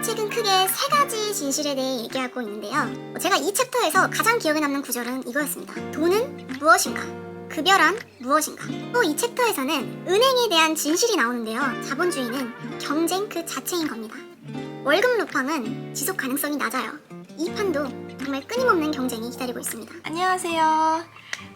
이 책은 크게 세 가지 진실에 대해 얘기하고 있는데요. 제가 이 챕터에서 가장 기억에 남는 구절은 이거였습니다. 돈은 무엇인가? 급여란 무엇인가? 또 이 챕터에서는 은행에 대한 진실이 나오는데요. 자본주의는 경쟁 그 자체인 겁니다. 월급 루팡은 지속 가능성이 낮아요. 이 판도 정말 끊임없는 경쟁이 기다리고 있습니다. 안녕하세요.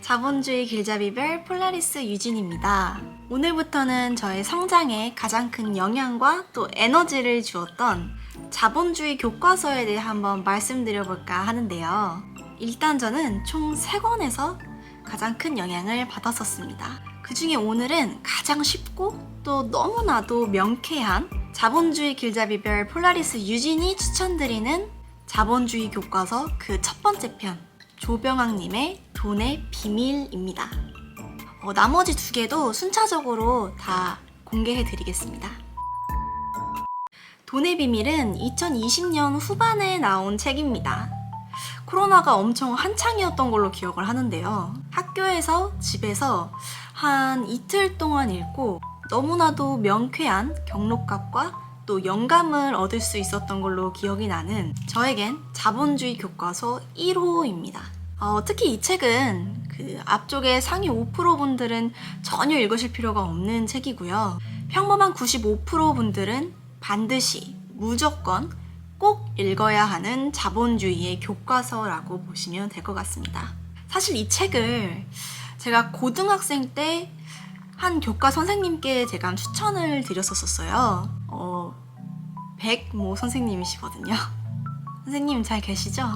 자본주의 길잡이별 폴라리스 유진입니다. 오늘부터는 저의 성장에 가장 큰 영향과 또 에너지를 주었던 자본주의 교과서에 대해 한번 말씀드려볼까 하는데요. 일단 저는 총 3권에서 가장 큰 영향을 받았었습니다. 그 중에 오늘은 가장 쉽고 또 너무나도 명쾌한 자본주의 길잡이별 폴라리스 유진이 추천드리는 자본주의 교과서 그 첫 번째 편, 조병학님의 돈의 비밀입니다. 나머지 2개도 순차적으로 다 공개해드리겠습니다. 돈의 비밀은 2020년 후반에 나온 책입니다. 코로나가 엄청 한창이었던 걸로 기억을 하는데요. 학교에서 집에서 한 이틀 동안 읽고 너무나도 명쾌한 경록값과 또 영감을 얻을 수 있었던 걸로 기억이 나는 저에겐 자본주의 교과서 1호입니다. 특히 이 책은 그 앞쪽에 상위 5% 분들은 전혀 읽으실 필요가 없는 책이고요. 평범한 95% 분들은 반드시 무조건 꼭 읽어야 하는 자본주의의 교과서라고 보시면 될 것 같습니다. 사실 이 책을 제가 고등학생 때 한 교과 선생님께 제가 추천을 드렸었어요. 백모 선생님이시거든요. 선생님 잘 계시죠?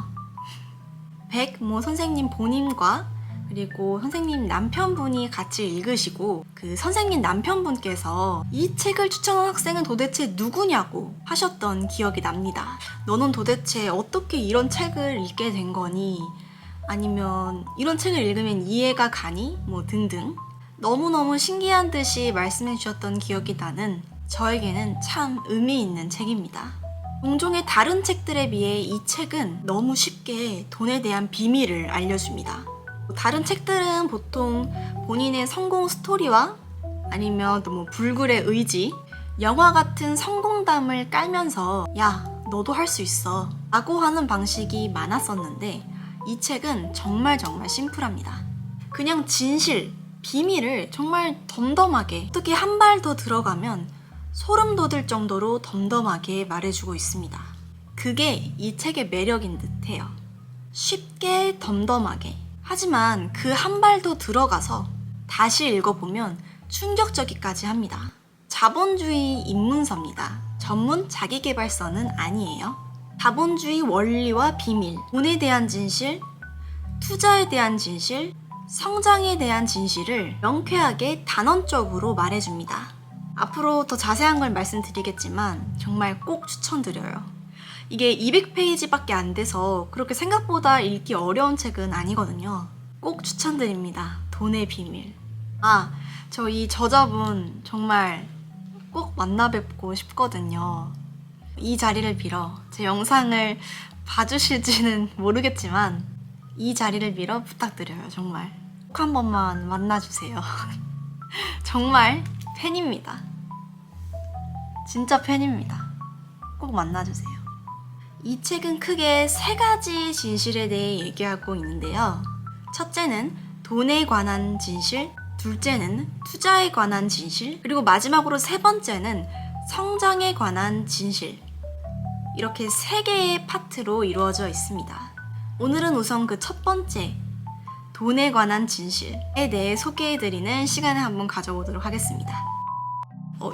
백모 선생님 본인과 그리고 선생님 남편분이 같이 읽으시고 그 선생님 남편분께서 이 책을 추천한 학생은 도대체 누구냐고 하셨던 기억이 납니다. 너는 도대체 어떻게 이런 책을 읽게 된 거니? 아니면 이런 책을 읽으면 이해가 가니? 뭐 등등 너무너무 신기한 듯이 말씀해 주셨던 기억이 나는 저에게는 참 의미 있는 책입니다. 종종의 다른 책들에 비해 이 책은 너무 쉽게 돈에 대한 비밀을 알려줍니다. 다른 책들은 보통 본인의 성공 스토리와 아니면 또 뭐 불굴의 의지, 영화 같은 성공담을 깔면서 야, 너도 할 수 있어 라고 하는 방식이 많았었는데 이 책은 정말 심플합니다. 그냥 진실, 비밀을 정말 덤덤하게 어떻게 한 발 더 들어가면 소름 돋을 정도로 덤덤하게 말해주고 있습니다. 그게 이 책의 매력인 듯해요. 쉽게 덤덤하게. 하지만 그 한 발 더 들어가서 다시 읽어보면 충격적이까지 합니다. 자본주의 입문서입니다. 전문 자기계발서는 아니에요. 자본주의 원리와 비밀, 돈에 대한 진실, 투자에 대한 진실, 성장에 대한 진실을 명쾌하게 단언적으로 말해줍니다. 앞으로 더 자세한 걸 말씀드리겠지만 정말 꼭 추천드려요. 이게 200페이지밖에 안 돼서 그렇게 생각보다 읽기 어려운 책은 아니거든요. 꼭 추천드립니다. 돈의 비밀. 저 이 저자분 정말 꼭 만나 뵙고 싶거든요. 이 자리를 빌어 제 영상을 봐주실지는 모르겠지만 이 자리를 빌어 부탁드려요. 정말 꼭 한 번만 만나주세요. 정말 팬입니다. 진짜 팬입니다. 꼭 만나주세요. 이 책은 크게 3가지 진실에 대해 얘기하고 있는데요. 첫째는 돈에 관한 진실, 둘째는 투자에 관한 진실, 그리고 마지막으로 3번째는 성장에 관한 진실. 이렇게 3개의 파트로 이루어져 있습니다. 오늘은 우선 그 첫 번째, 돈에 관한 진실에 대해 소개해드리는 시간을 한번 가져보도록 하겠습니다.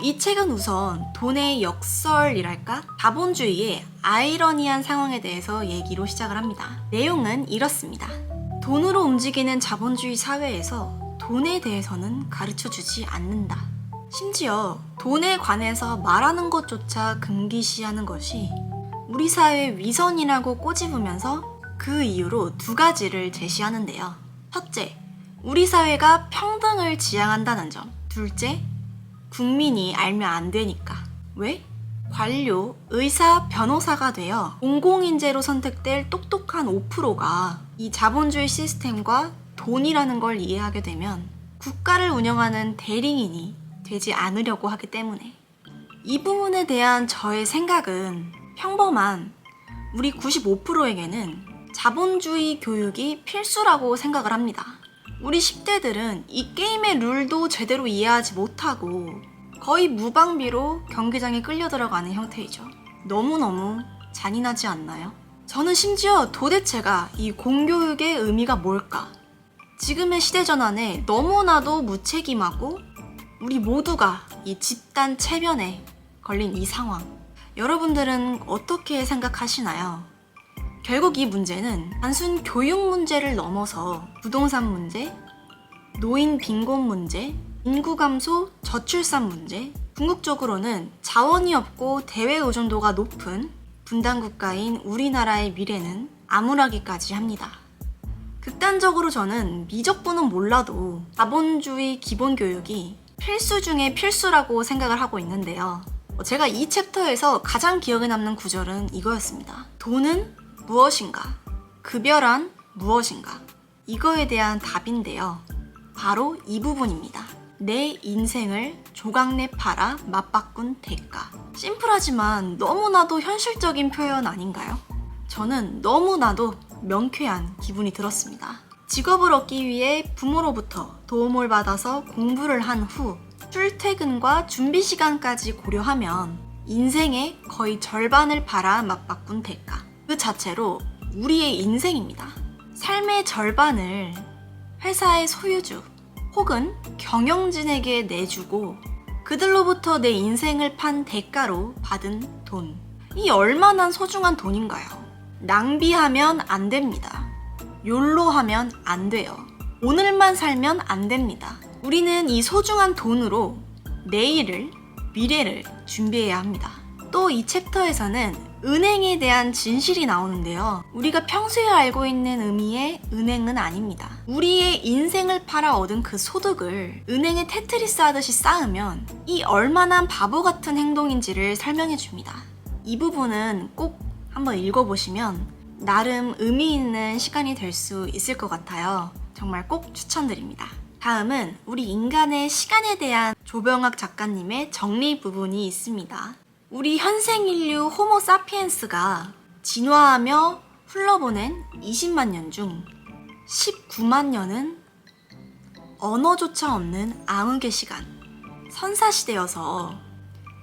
이 책은 우선 돈의 역설이랄까? 자본주의의 아이러니한 상황에 대해서 얘기로 시작을 합니다. 내용은 이렇습니다. 돈으로 움직이는 자본주의 사회에서 돈에 대해서는 가르쳐주지 않는다. 심지어 돈에 관해서 말하는 것조차 금기시하는 것이 우리 사회의 위선이라고 꼬집으면서 그 이유로 2가지를 제시하는데요. 첫째, 우리 사회가 평등을 지향한다는 점. 둘째, 국민이 알면 안 되니까. 왜? 관료, 의사, 변호사가 되어 공공인재로 선택될 똑똑한 5%가 이 자본주의 시스템과 돈이라는 걸 이해하게 되면 국가를 운영하는 대리인이 되지 않으려고 하기 때문에 이 부분에 대한 저의 생각은 평범한 우리 95%에게는 자본주의 교육이 필수라고 생각을 합니다. 우리 10대들은 이 게임의 룰도 제대로 이해하지 못하고 거의 무방비로 경기장에 끌려 들어가는 형태이죠. 너무너무 잔인하지 않나요? 저는 심지어 도대체가 이 공교육의 의미가 뭘까? 지금의 시대전환에 너무나도 무책임하고 우리 모두가 이 집단 체면에 걸린 이 상황, 여러분들은 어떻게 생각하시나요? 결국 이 문제는 단순 교육 문제를 넘어서 부동산 문제, 노인 빈곤 문제, 인구 감소, 저출산 문제, 궁극적으로는 자원이 없고 대외 의존도가 높은 분단 국가인 우리나라의 미래는 암울하기까지 합니다. 극단적으로 저는 미적분은 몰라도 자본주의 기본교육이 필수 중에 필수라고 생각을 하고 있는데요. 제가 이 챕터에서 가장 기억에 남는 구절은 이거였습니다. 돈은 무엇인가? 급여란 무엇인가? 이거에 대한 답인데요. 바로 이 부분입니다. 내 인생을 조각내 팔아 맞바꾼 대가. 심플하지만 너무나도 현실적인 표현 아닌가요? 저는 너무나도 명쾌한 기분이 들었습니다. 직업을 얻기 위해 부모로부터 도움을 받아서 공부를 한 후 출퇴근과 준비 시간까지 고려하면 인생의 거의 절반을 팔아 맞바꾼 대가. 그 자체로 우리의 인생입니다. 삶의 절반을 회사의 소유주 혹은 경영진에게 내주고 그들로부터 내 인생을 판 대가로 받은 돈. 이 얼마나 소중한 돈인가요? 낭비하면 안 됩니다. 욜로하면 안 돼요. 오늘만 살면 안 됩니다. 우리는 이 소중한 돈으로 내일을, 미래를 준비해야 합니다. 또 이 챕터에서는 은행에 대한 진실이 나오는데요. 우리가 평소에 알고 있는 의미의 은행은 아닙니다. 우리의 인생을 팔아 얻은 그 소득을 은행에 테트리스 하듯이 쌓으면 이 얼마나 바보 같은 행동인지를 설명해 줍니다. 이 부분은 꼭 한번 읽어보시면 나름 의미 있는 시간이 될 수 있을 것 같아요. 정말 꼭 추천드립니다. 다음은 우리 인간의 시간에 대한 조병학 작가님의 정리 부분이 있습니다. 우리 현생 인류 호모 사피엔스가 진화하며 흘러보낸 20만 년 중 19만 년은 언어조차 없는 암흑의 시간, 선사시대여서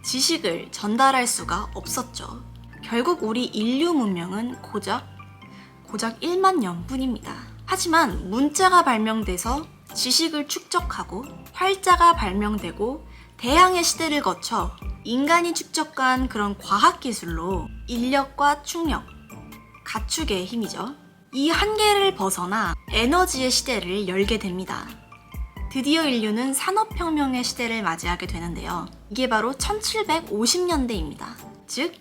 지식을 전달할 수가 없었죠. 결국 우리 인류 문명은 고작 1만 년 뿐입니다. 하지만 문자가 발명돼서 지식을 축적하고 활자가 발명되고 대항해 시대를 거쳐 인간이 축적한 그런 과학기술로 인력과 충력, 가축의 힘이죠. 이 한계를 벗어나 에너지의 시대를 열게 됩니다. 드디어 인류는 산업혁명의 시대를 맞이하게 되는데요. 이게 바로 1750년대입니다. 즉,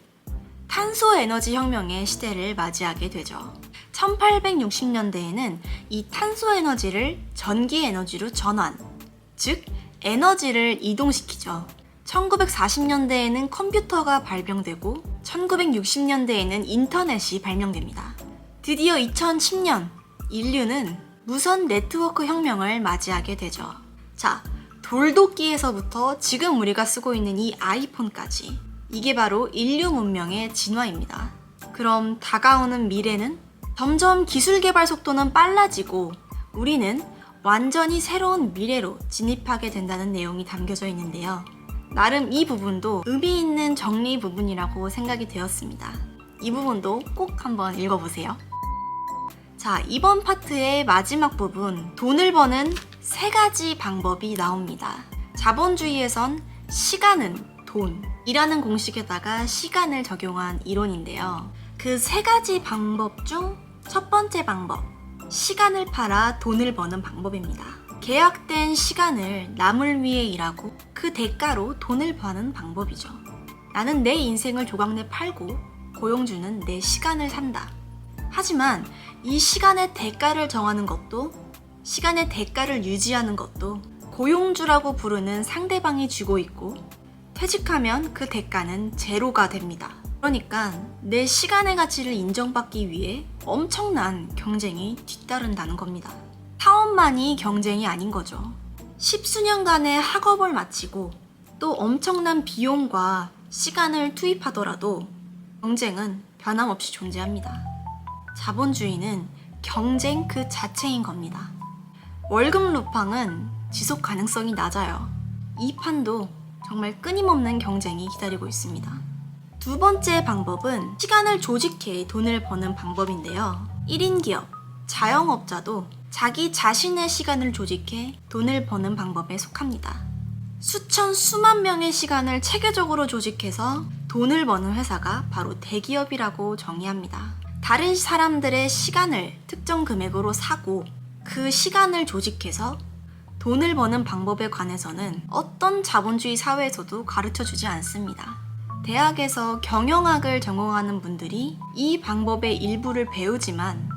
탄소에너지 혁명의 시대를 맞이하게 되죠. 1860년대에는 이 탄소에너지를 전기에너지로 전환, 즉 에너지를 이동시키죠. 1940년대에는 컴퓨터가 발명되고 1960년대에는 인터넷이 발명됩니다. 드디어 2010년 인류는 무선 네트워크 혁명을 맞이하게 되죠. 자, 돌도끼에서부터 지금 우리가 쓰고 있는 이 아이폰까지, 이게 바로 인류 문명의 진화입니다. 그럼 다가오는 미래는 점점 기술 개발 속도는 빨라지고 우리는 완전히 새로운 미래로 진입하게 된다는 내용이 담겨져 있는데요. 나름 이 부분도 의미 있는 정리 부분이라고 생각이 되었습니다. 이 부분도 꼭 한번 읽어보세요. 자, 이번 파트의 마지막 부분, 돈을 버는 3가지 방법이 나옵니다. 자본주의에선 시간은 돈이라는 공식에다가 시간을 적용한 이론인데요. 그 3가지 방법 중 첫 번째 방법, 시간을 팔아 돈을 버는 방법입니다. 계약된 시간을 남을 위해 일하고 그 대가로 돈을 버는 방법이죠. 나는 내 인생을 조각내 팔고 고용주는 내 시간을 산다. 하지만 이 시간의 대가를 정하는 것도, 시간의 대가를 유지하는 것도 고용주라고 부르는 상대방이 쥐고 있고, 퇴직하면 그 대가는 제로가 됩니다. 그러니까 내 시간의 가치를 인정받기 위해 엄청난 경쟁이 뒤따른다는 겁니다. 사업만이 경쟁이 아닌 거죠. 10수년간의 학업을 마치고 또 엄청난 비용과 시간을 투입하더라도 경쟁은 변함없이 존재합니다. 자본주의는 경쟁 그 자체인 겁니다. 월급 루팡은 지속 가능성이 낮아요. 이 판도 정말 끊임없는 경쟁이 기다리고 있습니다. 두 번째 방법은 시간을 조직해 돈을 버는 방법인데요. 1인 기업, 자영업자도 자기 자신의 시간을 조직해 돈을 버는 방법에 속합니다. 수천, 수만 명의 시간을 체계적으로 조직해서 돈을 버는 회사가 바로 대기업이라고 정의합니다. 다른 사람들의 시간을 특정 금액으로 사고 그 시간을 조직해서 돈을 버는 방법에 관해서는 어떤 자본주의 사회에서도 가르쳐주지 않습니다. 대학에서 경영학을 전공하는 분들이 이 방법의 일부를 배우지만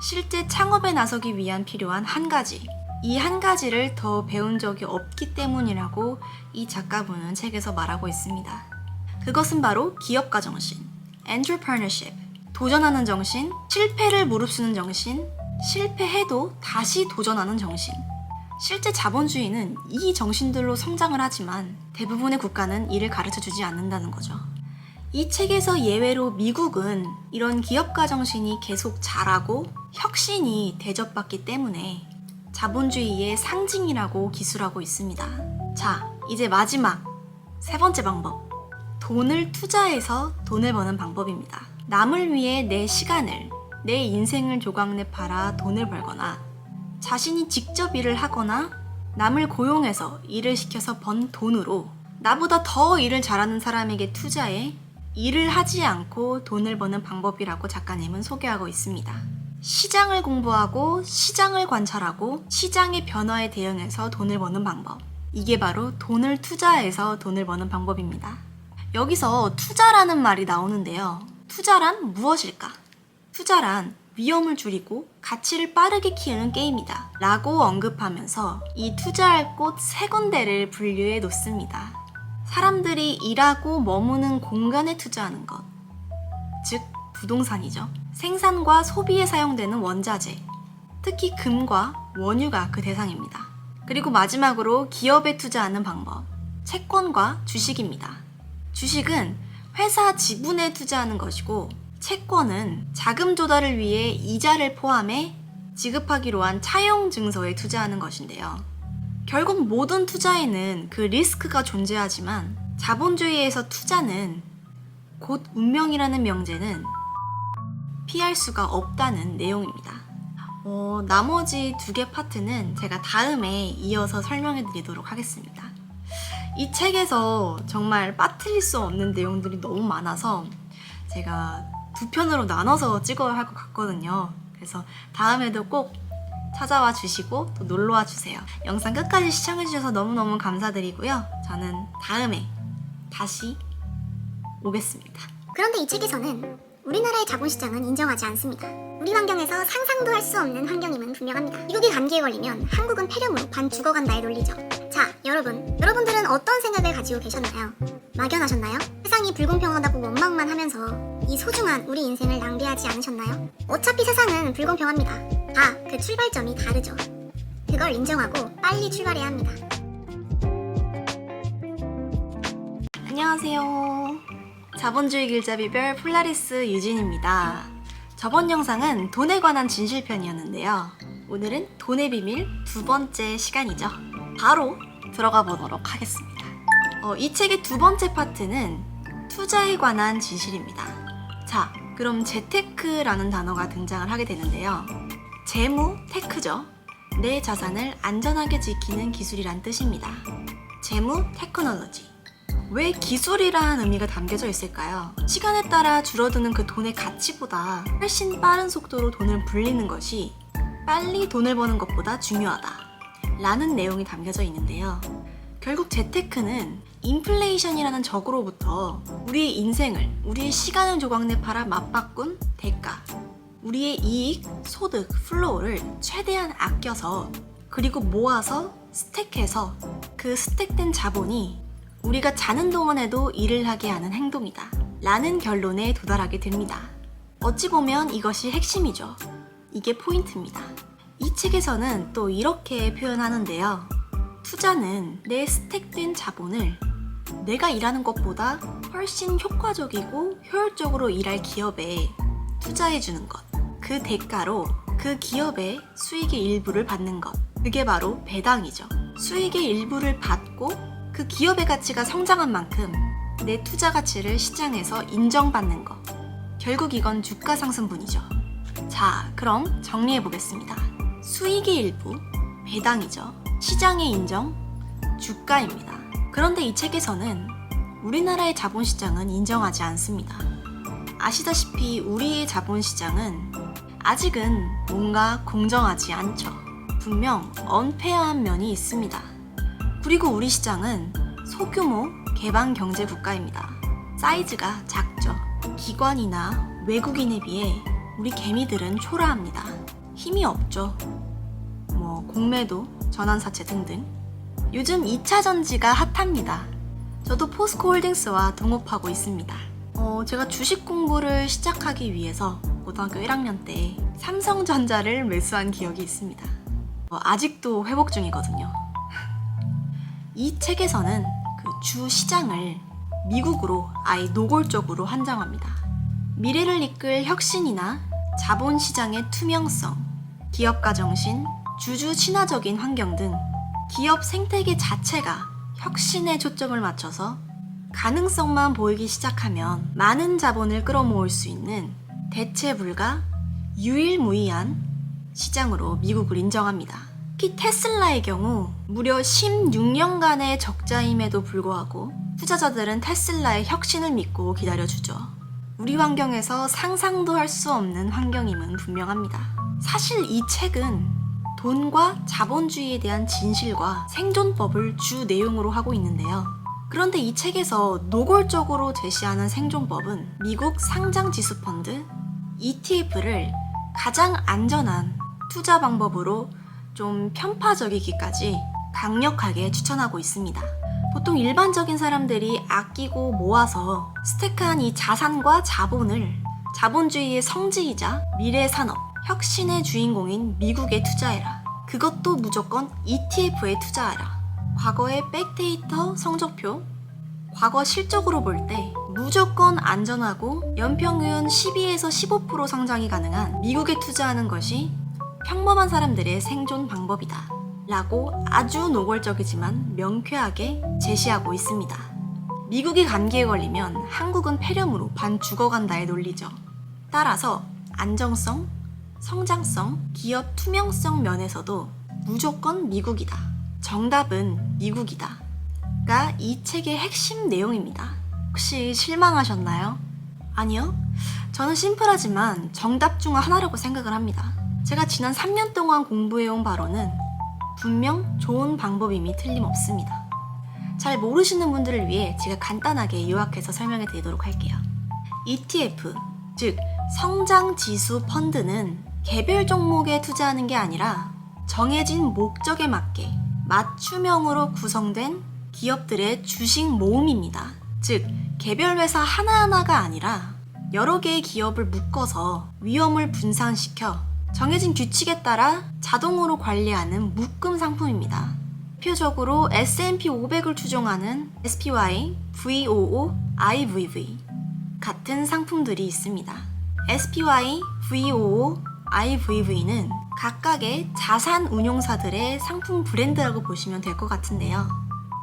실제 창업에 나서기 위한 필요한 한 가지, 이 한 가지를 더 배운 적이 없기 때문이라고 이 작가분은 책에서 말하고 있습니다. 그것은 바로 기업가 정신, entrepreneurship, 도전하는 정신, 실패를 무릅쓰는 정신, 실패해도 다시 도전하는 정신. 실제 자본주의는 이 정신들로 성장을 하지만 대부분의 국가는 이를 가르쳐주지 않는다는 거죠. 이 책에서 예외로 미국은 이런 기업가 정신이 계속 자라고 혁신이 대접받기 때문에 자본주의의 상징이라고 기술하고 있습니다. 자, 이제 마지막 세 번째 방법. 돈을 투자해서 돈을 버는 방법입니다. 남을 위해 내 시간을, 내 인생을 조각내 팔아 돈을 벌거나 자신이 직접 일을 하거나 남을 고용해서 일을 시켜서 번 돈으로 나보다 더 일을 잘하는 사람에게 투자해 일을 하지 않고 돈을 버는 방법이라고 작가님은 소개하고 있습니다. 시장을 공부하고 시장을 관찰하고 시장의 변화에 대응해서 돈을 버는 방법. 이게 바로 돈을 투자해서 돈을 버는 방법입니다. 여기서 투자라는 말이 나오는데요. 투자란 무엇일까? 투자란 위험을 줄이고 가치를 빠르게 키우는 게임이다 라고 언급하면서 이 투자할 곳 세 군데를 분류해 놓습니다. 사람들이 일하고 머무는 공간에 투자하는 것, 즉 부동산이죠. 생산과 소비에 사용되는 원자재, 특히 금과 원유가 그 대상입니다. 그리고 마지막으로 기업에 투자하는 방법, 채권과 주식입니다. 주식은 회사 지분에 투자하는 것이고 채권은 자금 조달을 위해 이자를 포함해 지급하기로 한 차용 증서에 투자하는 것인데요. 결국 모든 투자에는 그 리스크가 존재하지만 자본주의에서 투자는 곧 운명이라는 명제는 피할 수가 없다는 내용입니다. 나머지 두 개 파트는 제가 다음에 이어서 설명해 드리도록 하겠습니다. 이 책에서 정말 빠뜨릴 수 없는 내용들이 너무 많아서 제가 두 편으로 나눠서 찍어야 할 것 같거든요. 그래서 다음에도 꼭 찾아와 주시고 또 놀러와 주세요. 영상 끝까지 시청해주셔서 너무너무 감사드리고요. 저는 다음에 다시 오겠습니다. 그런데 이 책에서는 우리나라의 자본시장은 인정하지 않습니다. 우리 환경에서 상상도 할 수 없는 환경임은 분명합니다. 미국이 감기에 걸리면 한국은 폐렴으로 반 죽어간다의 논리죠. 자, 여러분들은 어떤 생각을 가지고 계셨나요? 막연하셨나요? 세상이 불공평하다고 원망만 하면서 이 소중한 우리 인생을 낭비하지 않으셨나요? 어차피 세상은 불공평합니다. 다 그 출발점이 다르죠. 그걸 인정하고 빨리 출발해야 합니다. 안녕하세요. 자본주의 길잡이별 폴라리스 유진입니다. 저번 영상은 돈에 관한 진실편이었는데요. 오늘은 돈의 비밀 두 번째 시간이죠. 바로 들어가 보도록 하겠습니다. 이 책의 두 번째 파트는 투자에 관한 진실입니다. 자, 그럼 재테크라는 단어가 등장을 하게 되는데요. 재무, 테크죠. 내 자산을 안전하게 지키는 기술이란 뜻입니다. 재무, 테크놀로지. 왜 기술이라는 의미가 담겨져 있을까요? 시간에 따라 줄어드는 그 돈의 가치보다 훨씬 빠른 속도로 돈을 불리는 것이 빨리 돈을 버는 것보다 중요하다 라는 내용이 담겨져 있는데요. 결국 재테크는 인플레이션이라는 적으로부터 우리의 인생을, 우리의 시간을 조각내 팔아 맞바꾼 대가, 우리의 이익, 소득, 플로우를 최대한 아껴서 그리고 모아서 스택해서 그 스택된 자본이 우리가 자는 동안에도 일을 하게 하는 행동이다 라는 결론에 도달하게 됩니다. 어찌 보면 이것이 핵심이죠. 이게 포인트입니다. 이 책에서는 또 이렇게 표현하는데요. 투자는 내 스택된 자본을 내가 일하는 것보다 훨씬 효과적이고 효율적으로 일할 기업에 투자해주는 것. 그 대가로 그 기업의 수익의 일부를 받는 것. 그게 바로 배당이죠. 수익의 일부를 받고 그 기업의 가치가 성장한 만큼 내 투자 가치를 시장에서 인정받는 것. 결국 이건 주가 상승분이죠. 자, 그럼 정리해 보겠습니다. 수익의 일부, 배당이죠. 시장의 인정, 주가입니다. 그런데 이 책에서는 우리나라의 자본시장은 인정하지 않습니다. 아시다시피 우리의 자본시장은 아직은 뭔가 공정하지 않죠. 분명 언페어한 면이 있습니다. 그리고 우리 시장은 소규모 개방경제 국가입니다. 사이즈가 작죠. 기관이나 외국인에 비해 우리 개미들은 초라합니다. 힘이 없죠. 공매도, 전환사채 등등. 요즘 2차 전지가 핫합니다. 저도 포스코홀딩스와 동업하고 있습니다. 제가 주식 공부를 시작하기 위해서 고등학교 1학년 때 삼성전자를 매수한 기억이 있습니다. 아직도 회복 중이거든요. 이 책에서는 그 주 시장을 미국으로 아예 노골적으로 한정합니다. 미래를 이끌 혁신이나 자본시장의 투명성, 기업가 정신, 주주 친화적인 환경 등 기업 생태계 자체가 혁신에 초점을 맞춰서 가능성만 보이기 시작하면 많은 자본을 끌어모을 수 있는 대체 불가 유일무이한 시장으로 미국을 인정합니다. 특히 테슬라의 경우 무려 16년간의 적자임에도 불구하고 투자자들은 테슬라의 혁신을 믿고 기다려주죠. 우리 환경에서 상상도 할 수 없는 환경임은 분명합니다. 사실 이 책은 돈과 자본주의에 대한 진실과 생존법을 주 내용으로 하고 있는데요. 그런데 이 책에서 노골적으로 제시하는 생존법은 미국 상장지수펀드 ETF를 가장 안전한 투자 방법으로 좀 편파적이기까지 강력하게 추천하고 있습니다. 보통 일반적인 사람들이 아끼고 모아서 스택한 이 자산과 자본을 자본주의의 성지이자 미래 산업, 혁신의 주인공인 미국에 투자해라. 그것도 무조건 ETF에 투자하라. 과거의 백데이터 성적표, 과거 실적으로 볼 때 무조건 안전하고 연평균 12에서 15% 성장이 가능한 미국에 투자하는 것이 평범한 사람들의 생존 방법이다 라고 아주 노골적이지만 명쾌하게 제시하고 있습니다. 미국이 감기에 걸리면 한국은 폐렴으로 반 죽어간다의 논리죠. 따라서 안정성, 성장성, 기업 투명성 면에서도 무조건 미국이다. 정답은 미국이다. 가 이 책의 핵심 내용입니다. 혹시 실망하셨나요? 아니요. 저는 심플하지만 정답 중 하나라고 생각을 합니다. 제가 지난 3년 동안 공부해온 바로는 분명 좋은 방법임이 틀림없습니다. 잘 모르시는 분들을 위해 제가 간단하게 요약해서 설명해 드리도록 할게요. ETF, 즉 성장지수 펀드는 개별 종목에 투자하는 게 아니라 정해진 목적에 맞게 맞춤형으로 구성된 기업들의 주식 모음입니다. 즉 개별 회사 하나하나가 아니라 여러 개의 기업을 묶어서 위험을 분산시켜 정해진 규칙에 따라 자동으로 관리하는 묶음 상품입니다. 대표적으로 S&P 500을 추종하는 SPY, VOO, IVV 같은 상품들이 있습니다. SPY, VOO, IVV는 각각의 자산 운용사들의 상품 브랜드라고 보시면 될 것 같은데요.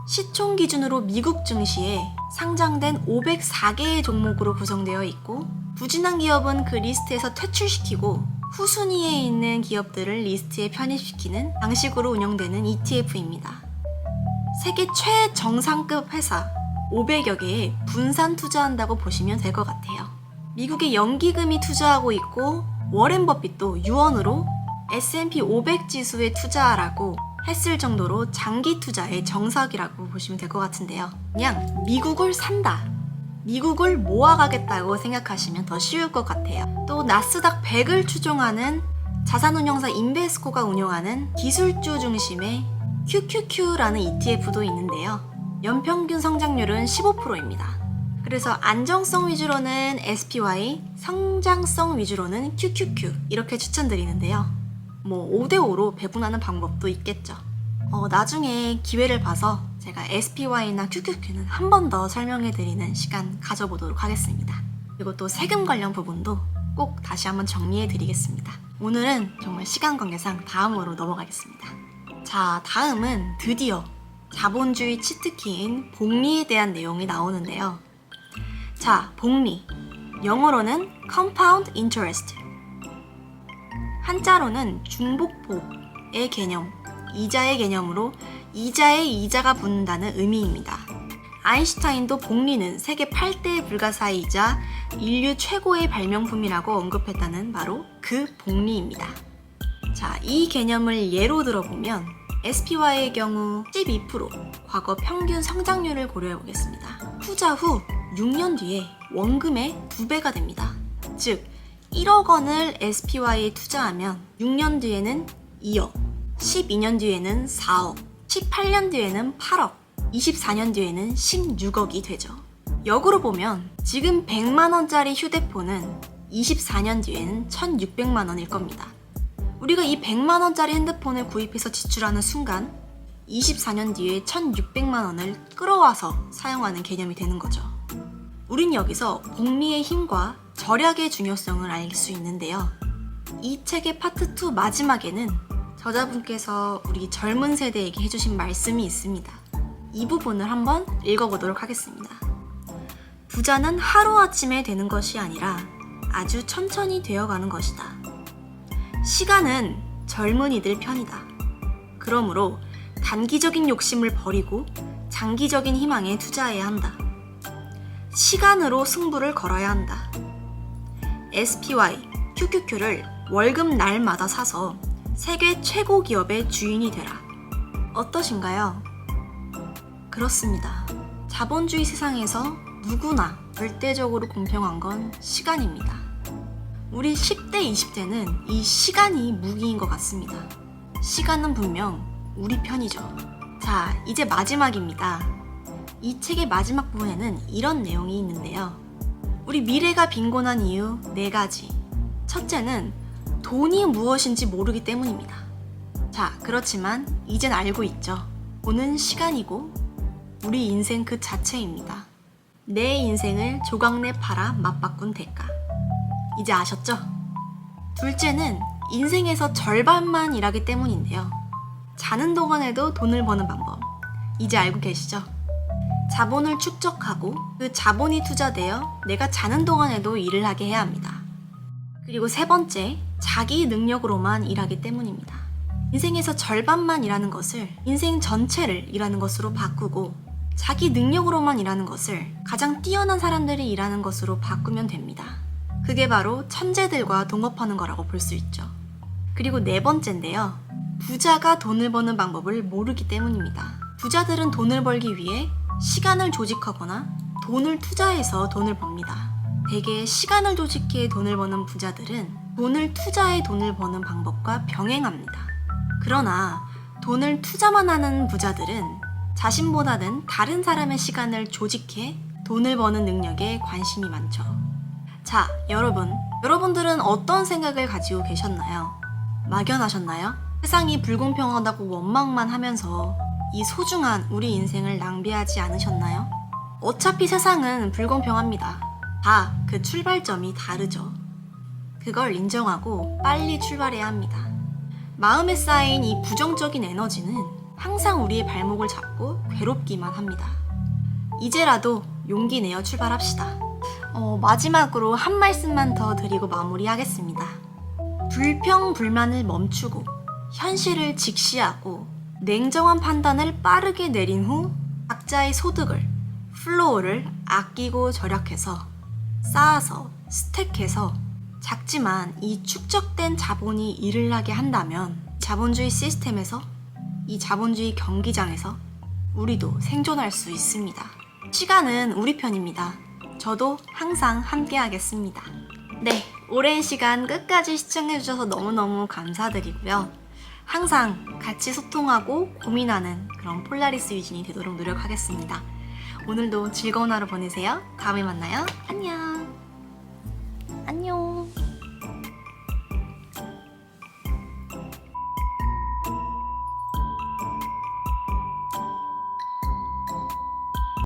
시총 기준으로 미국 증시에 상장된 504개의 종목으로 구성되어 있고 부진한 기업은 그 리스트에서 퇴출시키고 후순위에 있는 기업들을 리스트에 편입시키는 방식으로 운영되는 ETF입니다. 세계 최정상급 회사 500여 개에 분산 투자한다고 보시면 될 것 같아요. 미국의 연기금이 투자하고 있고 워렌 버핏도 유언으로 S&P 500 지수에 투자하라고 했을 정도로 장기 투자의 정석이라고 보시면 될 것 같은데요. 그냥 미국을 산다, 미국을 모아가겠다고 생각하시면 더 쉬울 것 같아요. 또 나스닥 100을 추종하는 자산운용사 인베스코가 운용하는 기술주 중심의 QQQ라는 ETF도 있는데요. 연평균 성장률은 15%입니다. 그래서 안정성 위주로는 SPY, 성장성 위주로는 QQQ 이렇게 추천드리는데요. 5대5로 배분하는 방법도 있겠죠. 나중에 기회를 봐서 제가 SPY나 QQQ는 한 번 더 설명해드리는 시간 가져보도록 하겠습니다. 그리고 또 세금 관련 부분도 꼭 다시 한번 정리해드리겠습니다. 오늘은 정말 시간 관계상 다음으로 넘어가겠습니다. 자, 다음은 드디어 자본주의 치트키인 복리에 대한 내용이 나오는데요. 자, 복리. 영어로는 compound interest. 한자로는 중복보의 개념, 이자의 개념으로 이자에 이자가 붙는다는 의미입니다. 아인슈타인도 복리는 세계 8대의 불가사의이자 인류 최고의 발명품이라고 언급했다는 바로 그 복리입니다. 자, 이 개념을 예로 들어보면 SPY의 경우 12% 과거 평균 성장률을 고려해 보겠습니다. 투자 후 6년 뒤에 원금의 2배가 됩니다. 즉 1억 원을 SPY에 투자하면 6년 뒤에는 2억, 12년 뒤에는 4억, 18년 뒤에는 8억, 24년 뒤에는 16억이 되죠. 역으로 보면 지금 100만 원짜리 휴대폰은 24년 뒤에는 1600만 원일 겁니다. 우리가 이 100만 원짜리 핸드폰을 구입해서 지출하는 순간 24년 뒤에 1600만 원을 끌어와서 사용하는 개념이 되는 거죠. 우린 여기서 복리의 힘과 절약의 중요성을 알 수 있는데요. 이 책의 파트 2 마지막에는 저자분께서 우리 젊은 세대에게 해주신 말씀이 있습니다. 이 부분을 한번 읽어보도록 하겠습니다. 부자는 하루아침에 되는 것이 아니라 아주 천천히 되어가는 것이다. 시간은 젊은이들 편이다. 그러므로 단기적인 욕심을 버리고 장기적인 희망에 투자해야 한다. 시간으로 승부를 걸어야 한다. SPY, QQQ를 월급 날마다 사서 세계 최고 기업의 주인이 되라. 어떠신가요? 그렇습니다. 자본주의 세상에서 누구나 절대적으로 공평한 건 시간입니다. 우리 10대, 20대는 이 시간이 무기인 것 같습니다. 시간은 분명 우리 편이죠. 자, 이제 마지막입니다. 이 책의 마지막 부분에는 이런 내용이 있는데요. 우리 미래가 빈곤한 이유 4가지. 첫째는 돈이 무엇인지 모르기 때문입니다. 자, 그렇지만 이젠 알고 있죠. 돈은 시간이고 우리 인생 그 자체입니다. 내 인생을 조각내 팔아 맞바꾼 대가. 이제 아셨죠? 둘째는 인생에서 절반만 일하기 때문인데요. 자는 동안에도 돈을 버는 방법. 이제 알고 계시죠? 자본을 축적하고 그 자본이 투자되어 내가 자는 동안에도 일을 하게 해야 합니다. 그리고 세 번째, 자기 능력으로만 일하기 때문입니다. 인생에서 절반만 일하는 것을 인생 전체를 일하는 것으로 바꾸고 자기 능력으로만 일하는 것을 가장 뛰어난 사람들이 일하는 것으로 바꾸면 됩니다. 그게 바로 천재들과 동업하는 거라고 볼 수 있죠. 그리고 네 번째인데요. 부자가 돈을 버는 방법을 모르기 때문입니다. 부자들은 돈을 벌기 위해 시간을 조직하거나 돈을 투자해서 돈을 법니다. 대개 시간을 조직해 돈을 버는 부자들은 돈을 투자해 돈을 버는 방법과 병행합니다. 그러나 돈을 투자만 하는 부자들은 자신보다는 다른 사람의 시간을 조직해 돈을 버는 능력에 관심이 많죠. 자, 여러분들은 어떤 생각을 가지고 계셨나요? 막연하셨나요? 세상이 불공평하다고 원망만 하면서 이 소중한 우리 인생을 낭비하지 않으셨나요? 어차피 세상은 불공평합니다. 다 그 출발점이 다르죠. 그걸 인정하고 빨리 출발해야 합니다. 마음에 쌓인 이 부정적인 에너지는 항상 우리의 발목을 잡고 괴롭기만 합니다. 이제라도 용기 내어 출발합시다. 마지막으로 한 말씀만 더 드리고 마무리하겠습니다. 불평불만을 멈추고 현실을 직시하고 냉정한 판단을 빠르게 내린 후 각자의 소득을, 플로우를 아끼고 절약해서 쌓아서 스택해서 작지만 이 축적된 자본이 일을 하게 한다면 자본주의 시스템에서 이 자본주의 경기장에서 우리도 생존할 수 있습니다. 시간은 우리 편입니다. 저도 항상 함께 하겠습니다. 네, 오랜 시간 끝까지 시청해주셔서 너무너무 감사드리고요. 항상 같이 소통하고 고민하는 그런 폴라리스 유진이 되도록 노력하겠습니다. 오늘도 즐거운 하루 보내세요. 다음에 만나요. 안녕.